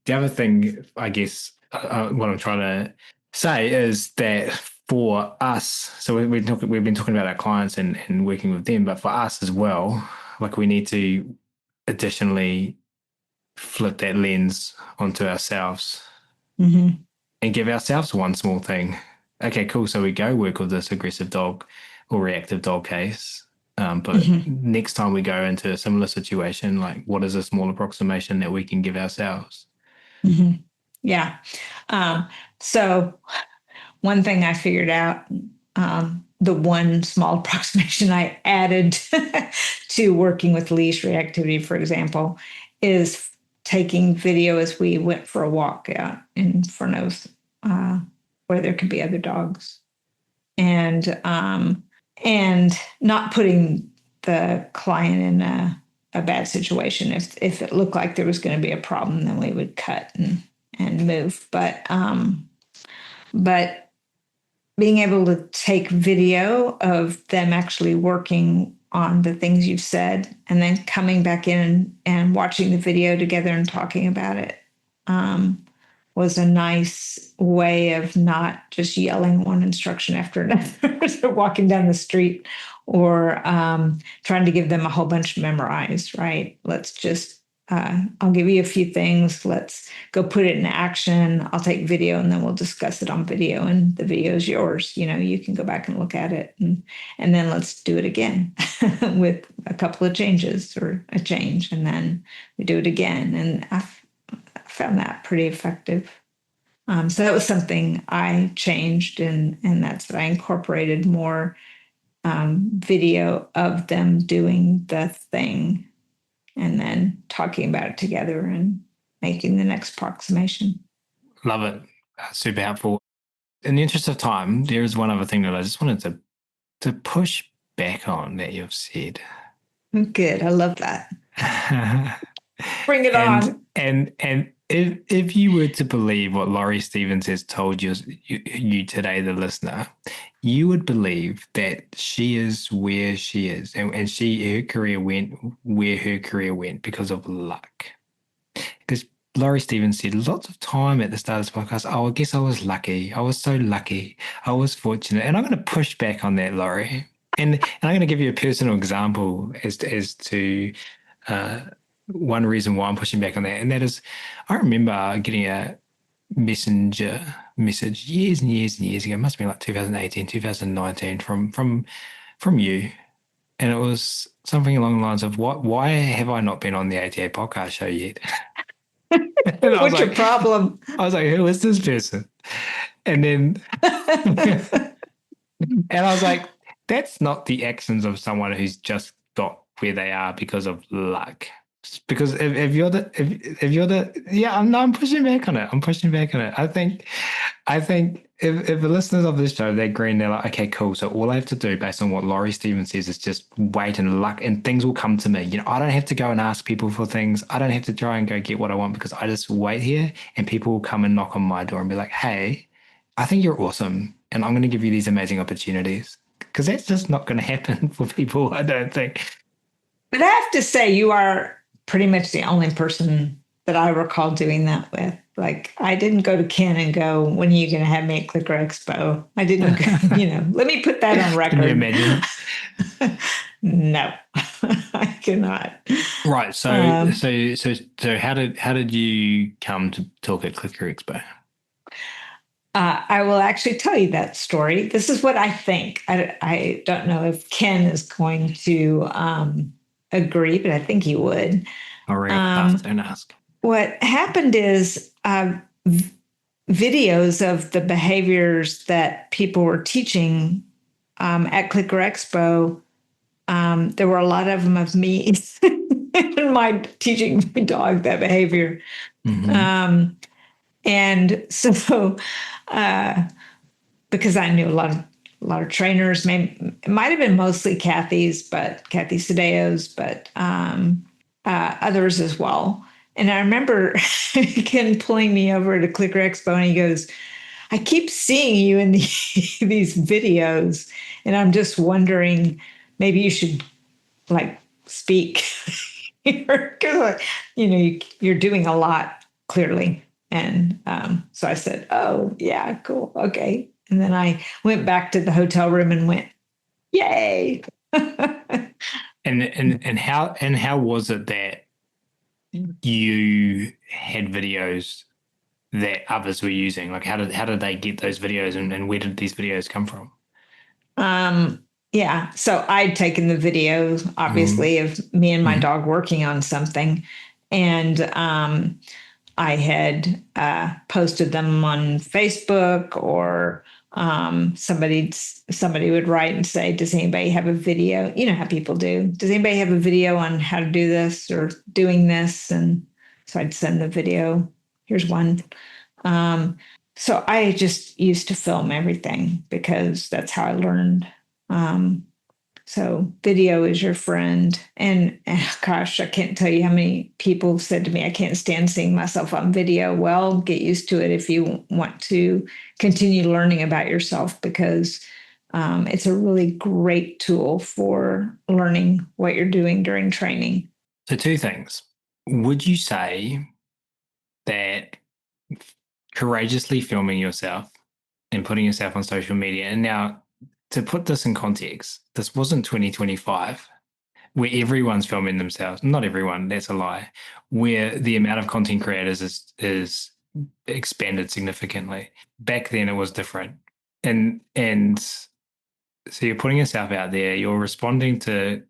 the other thing, I guess, what I'm trying to say is that for us, so we've been talking about our clients and working with them, but for us as well, like we need to additionally flip that lens onto ourselves and give ourselves one small thing. Okay, cool. So we go work with this aggressive dog or reactive dog case. But next time we go into a similar situation, like what is a small approximation that we can give ourselves? Yeah. So one thing I figured out, the one small approximation I added to working with leash reactivity, for example, is taking video as we went for a walk out in front of where there could be other dogs, and not putting the client in a bad situation. If it looked like there was going to be a problem, then we would cut and move. But being able to take video of them actually working on the things you've said and then coming back in and watching the video together and talking about it was a nice way of not just yelling one instruction after another, walking down the street or trying to give them a whole bunch memorized, right? Let's just I'll give you a few things. Let's go put it in action. I'll take video and then we'll discuss it on video, and the video is yours. You can go back and look at it, and then let's do it again with a couple of changes or a change, and then we do it again. And I found that pretty effective. So that was something I changed, and that's that I incorporated more video of them doing the thing and then talking about it together and making the next approximation. Love it. Super helpful. In the interest of time, there is one other thing that I just wanted to push back on that you've said. Good. I love that. Bring it on. And if you were to believe what Laurie Stevens has told you today, the listener, you would believe that she is where she is, and her career went where her career went because of luck. Because Laurie Stevens said lots of time at the start of this podcast, oh, I guess I was lucky. I was so lucky. I was fortunate. And I'm going to push back on that, Laurie. And I'm going to give you a personal example as to one reason why I'm pushing back on that. And that is, I remember getting a messenger message years and years and years ago. It must have been like 2018, 2019 from you. And it was something along the lines of, why have I not been on the ATA podcast show yet? And I was What's your problem? I was like, who is this person? And then, and I was like, that's not the actions of someone who's just got where they are because of luck. Because if you're the yeah, I'm pushing back on it. I'm pushing back on it. I think if the listeners of this show, they're green, they're like, okay, cool. So all I have to do based on what Laurie Stevens says is just wait and luck and things will come to me. You know, I don't have to go and ask people for things. I don't have to try and go get what I want because I just wait here and people will come and knock on my door and be like, hey, I think you're awesome. And I'm going to give you these amazing opportunities. Because that's just not going to happen for people, I don't think. But I have to say, you are pretty much the only person that I recall doing that with. Like, I didn't go to Ken and go, when are you going to have me at Clicker Expo? I didn't go, let me put that on record. Can you imagine? No, I cannot. Right. So how did you come to talk at Clicker Expo? I will actually tell you that story. This is what I think. I don't know if Ken is going to agree, but I think he would. All right. Don't ask. What happened is videos of the behaviors that people were teaching at Clicker Expo. There were a lot of them of me and my teaching my dog that behavior. Mm-hmm. And so, because I knew a lot of trainers, it might have been mostly Kathy Sadeo's, but others as well. And I remember Ken pulling me over to Clicker Expo, and he goes, "I keep seeing you in these videos, and I'm just wondering, maybe you should like speak, because you're doing a lot clearly." And so I said, "Oh, yeah, cool. Okay." And then I went back to the hotel room and went, "Yay." And how was it that you had videos that others were using? Like how did they get those videos and where did these videos come from? Yeah. So I'd taken the videos, obviously, of me and my dog working on something. And I had posted them on Facebook, or somebody would write and say, "Does anybody have a video?" You know how people do. "Does anybody have a video on how to do this or doing this?" And so I'd send the video. Here's one. So I just used to film everything because that's how I learned. So video is your friend. And gosh, I can't tell you how many people said to me, "I can't stand seeing myself on video." Well, get used to it if you want to continue learning about yourself, because it's a really great tool for learning what you're doing during training. So two things. Would you say that courageously filming yourself and putting yourself on social media, and now to put this in context, this wasn't 2025 where everyone's filming themselves. Not everyone, that's a lie. Where the amount of content creators is expanded significantly. Back then it was different. And so you're putting yourself out there, you're responding to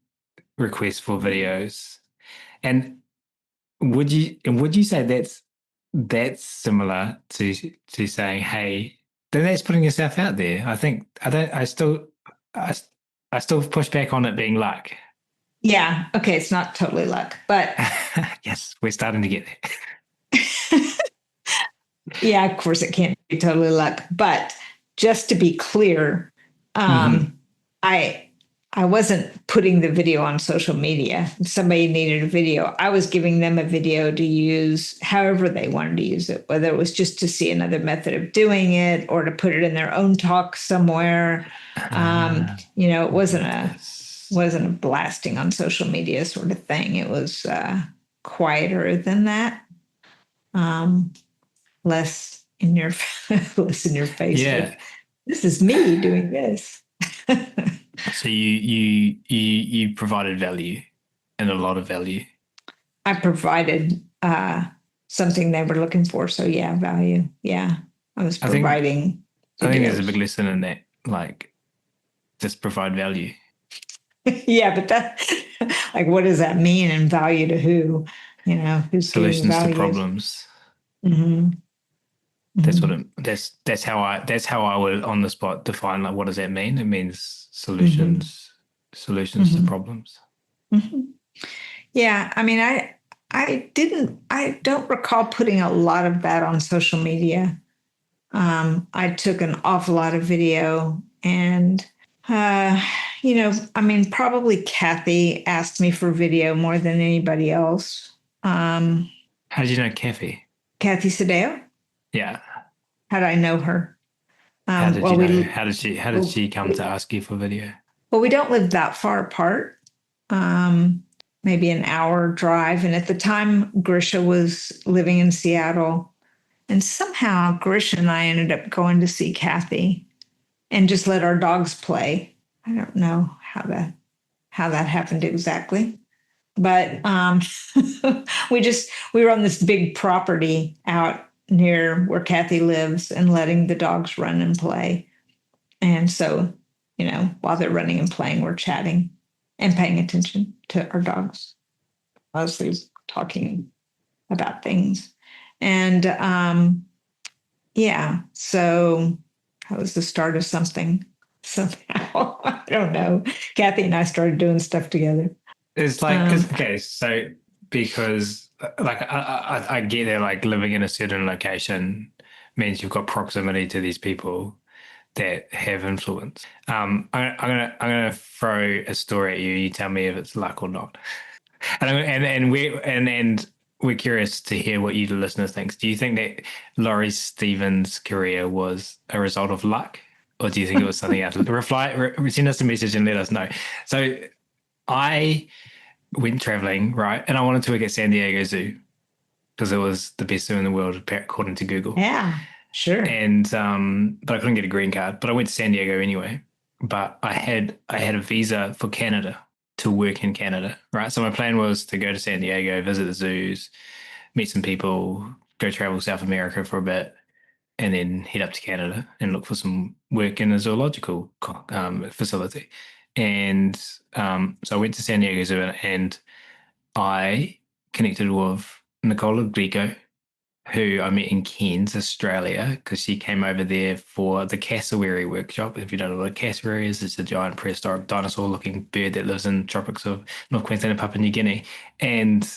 requests for videos. And would you say that's similar to saying, hey, then that's putting yourself out there? I still push back on it being luck. Yeah. Okay. It's not totally luck, but yes, we're starting to get there. Yeah, of course it can't be totally luck, but just to be clear, I I wasn't putting the video on social media. If somebody needed a video, I was giving them a video to use however they wanted to use it, whether it was just to see another method of doing it or to put it in their own talk somewhere. It wasn't a blasting on social media sort of thing. It was quieter than that, less in your less in your face. Yeah. This is me doing this. So you provided value, and a lot of value. I provided something they were looking for. So yeah, value. Yeah, I was providing. I think there's a big lesson in that, like, just provide value. Yeah, but that, like, what does that mean? And value to who? Who's Solutions to problems. Mm-hmm. That's what that's how I would on the spot define, like, what does that mean? It means solutions to problems. Mm-hmm. Yeah, I mean, I don't recall putting a lot of that on social media. I took an awful lot of video, and I mean, probably Kathy asked me for video more than anybody else. How did you know Kathy? Kathy Sadeo? Yeah. How did I know her? How did you know? How did she come to ask you for video? Well, we don't live that far apart. Maybe an hour drive. And at the time, Grisha was living in Seattle. And somehow Grisha and I ended up going to see Kathy and just let our dogs play. I don't know how that happened exactly. But we were on this big property out near where Kathy lives and letting the dogs run and play. And so, while they're running and playing, we're chatting and paying attention to our dogs, mostly talking about things. And so that was the start of something. Somehow, I don't know. Kathy and I started doing stuff together. It's like, okay, so because, like, I get that, like, living in a certain location means you've got proximity to these people that have influence. I'm gonna throw a story at you. You tell me if it's luck or not. And we're curious to hear what you, the listener, thinks. Do you think that Laurie Stevens' career was a result of luck, or do you think it was something else? Send us a message and let us know. So I went traveling, right, and I wanted to work at San Diego Zoo because it was the best zoo in the world according to Google. Yeah. Sure. And but I couldn't get a green card. But I went to San Diego anyway. But I had a visa for Canada to work in Canada, right? So my plan was to go to San Diego, visit the zoos, meet some people, go travel South America for a bit, and then head up to Canada and look for some work in a zoological facility. And so I went to San Diego Zoo, and I connected with Nicola Glico, who I met in Cairns, Australia, because she came over there for the cassowary workshop. If you don't know what a cassowary is, it's a giant prehistoric dinosaur-looking bird that lives in tropics of North Queensland and Papua New Guinea. And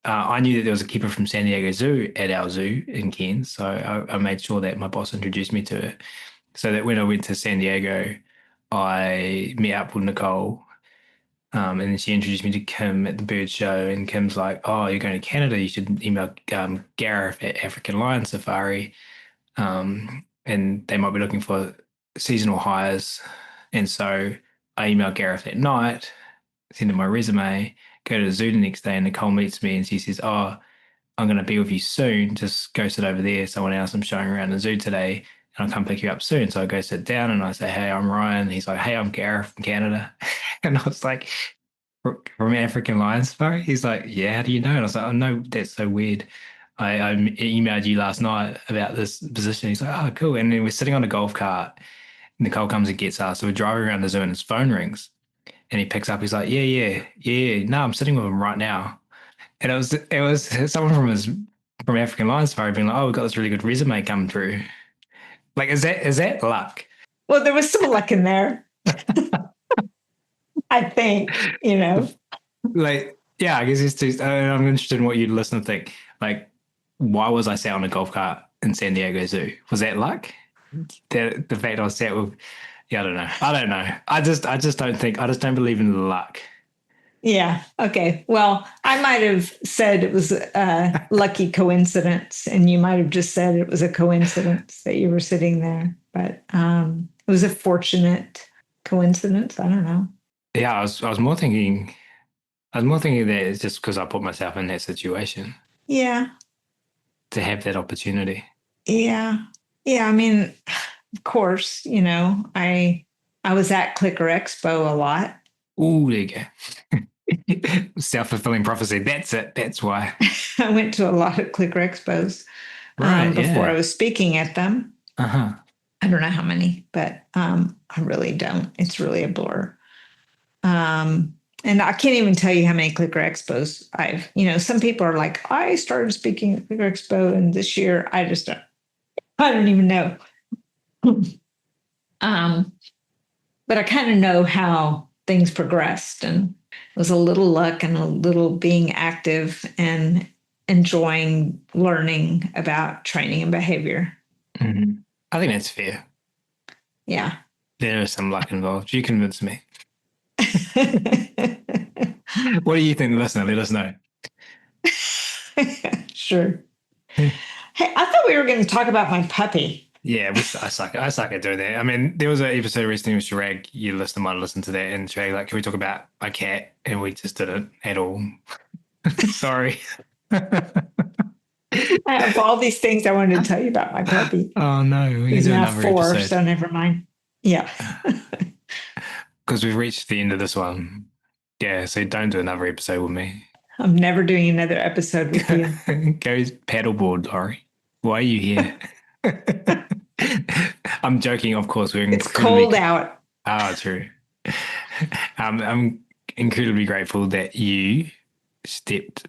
I knew that there was a keeper from San Diego Zoo at our zoo in Cairns, so I made sure that my boss introduced me to it. So that when I went to San Diego, I met up with Nicole. And then she introduced me to Kim at the bird show, and Kim's like, "Oh, you're going to Canada? You should email Gareth at African Lion Safari, and they might be looking for seasonal hires." And so I emailed Gareth at night, send him my resume, go to the zoo the next day, and Nicole meets me and she says, "Oh, I'm going to be with you soon. Just go sit over there. Someone else I'm showing around the zoo today, and I'll come pick you up soon." So I go sit down and I say, "Hey, I'm Ryan." He's like, "Hey, I'm Gareth from Canada." And I was like, "From African Lion Safari?" He's like, "Yeah, how do you know?" And I was like, "Oh, no, that's so weird. I emailed you last night about this position." He's like, "Oh, cool." And then we're sitting on a golf cart. Nicole comes and gets us. So we're driving around the zoo and his phone rings. And he picks up. He's like, yeah. No, I'm sitting with him right now. And it was someone from African Lion Safari being like, "Oh, we've got this really good resume coming through." Like, is that luck? Well, there was some luck in there. I think, Like, yeah, I guess I'm interested in what you'd listen to think. Like, why was I sat on a golf cart in San Diego Zoo? Was that luck? The fact I was sat with Yeah, I don't know. I just don't believe in luck. Yeah. Okay. Well, I might have said it was a lucky coincidence, and you might have just said it was a coincidence that you were sitting there. But it was a fortunate coincidence. I don't know. Yeah, I was more thinking that it's just because I put myself in that situation Yeah. to have that opportunity. Yeah. Yeah. I mean, of course, I was at Clicker Expo a lot. Ooh, there you go. Self-fulfilling prophecy. That's it. That's why. I went to a lot of Clicker Expos Right. before I Yeah. was speaking at them. Uh-huh. I don't know how many, but I really don't. It's really a blur. And I can't even tell you how many Clicker Expos some people are like, I started speaking at Clicker Expo, and this year I don't even know. um, but I kind of know how things progressed, and it was a little luck and a little being active and enjoying learning about training and behavior. Mm-hmm. I think that's fair. Yeah. There is some luck involved. You convinced me. What do you think, listener? Let us know. Sure. Hey, I thought we were going to talk about my puppy. Yeah, I suck. I suck at doing that. I mean, there was an episode recently with Shirag. You listener might have listened to that, and Shirag like, can we talk about my cat? And we just didn't at all. Sorry. I have all these things I wanted to tell you about my puppy. Oh no, we can He's do now another 4, episode. so never mind. Yeah. Because we've reached the end of this one. Yeah, so don't do another episode with me. I'm never doing another episode with you. Go paddleboard, Laurie. Why are you here? I'm joking, of course. It's cold out. Oh, true. I'm incredibly grateful that you stepped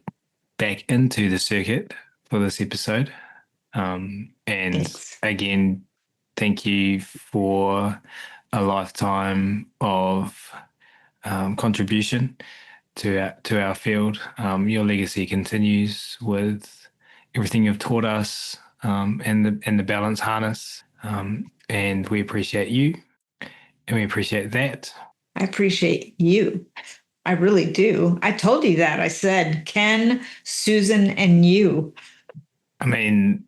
back into the circuit for this episode. And Thanks. again, thank you for a lifetime of contribution to our field. Your legacy continues with everything you've taught us, and the balance harness. And we appreciate you, and we appreciate that. I appreciate you. I really do. I told you that. I said Ken, Susan, and you. I mean,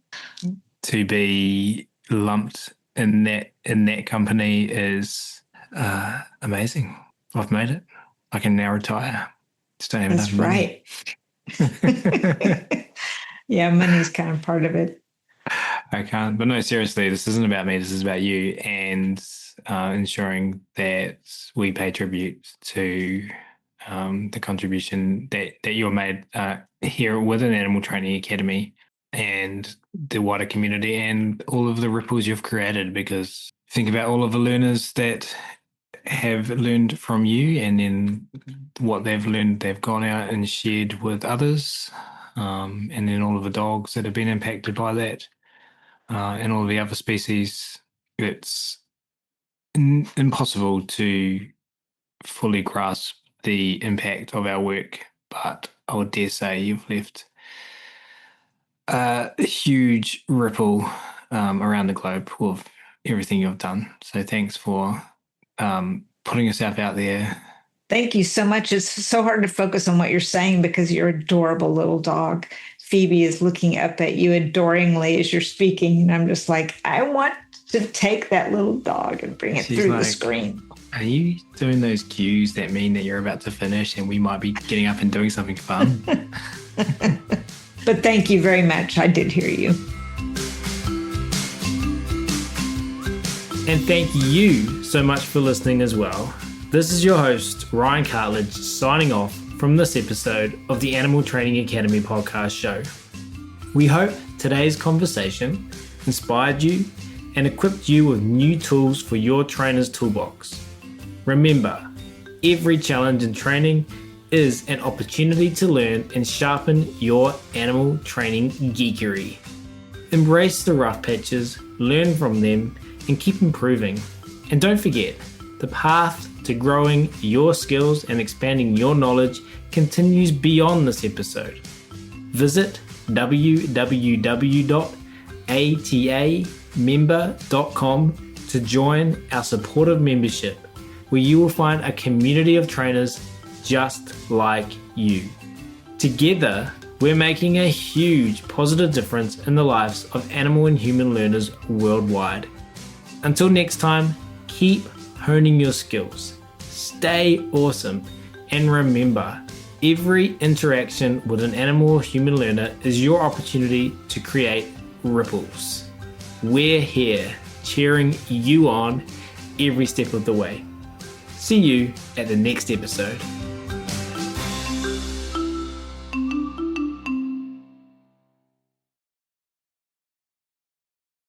to be lumped in that company is amazing. I've made it. I can now retire. Just don't have That's enough money. Right. Yeah, money's kind of part of it. I can't. But no, seriously, this isn't about me. This is about you, and ensuring that we pay tribute to the contribution that you made here within Animal Training Academy and the wider community, and all of the ripples you've created. Because think about all of the learners that have learned from you, and then what they've learned, they've gone out and shared with others, and then all of the dogs that have been impacted by that, and all the other species. It's impossible to fully grasp the impact of our work, but I would dare say you've left a huge ripple around the globe with everything you've done. So thanks for putting yourself out there. Thank you so much. It's so hard to focus on what you're saying because your adorable little dog, Phoebe, is looking up at you adoringly as you're speaking. And I'm just like, I want to take that little dog and bring it through the screen. Are you doing those cues that mean that you're about to finish and we might be getting up and doing something fun? But thank you very much. I did hear you. And thank you so much for listening as well. This is your host, Ryan Cartlidge, signing off from this episode of the Animal Training Academy podcast show. We hope today's conversation inspired you and equipped you with new tools for your trainer's toolbox. Remember, every challenge in training is an opportunity to learn and sharpen your animal training geekery. Embrace the rough patches, learn from them, and keep improving. And don't forget, the path to growing your skills and expanding your knowledge continues beyond this episode. Visit www.atamember.com to join our supportive membership, where you will find a community of trainers just like you. Together, we're making a huge positive difference in the lives of animal and human learners worldwide. Until next time, keep honing your skills, stay awesome, and remember, every interaction with an animal or human learner is your opportunity to create ripples. We're here cheering you on every step of the way. See you at the next episode.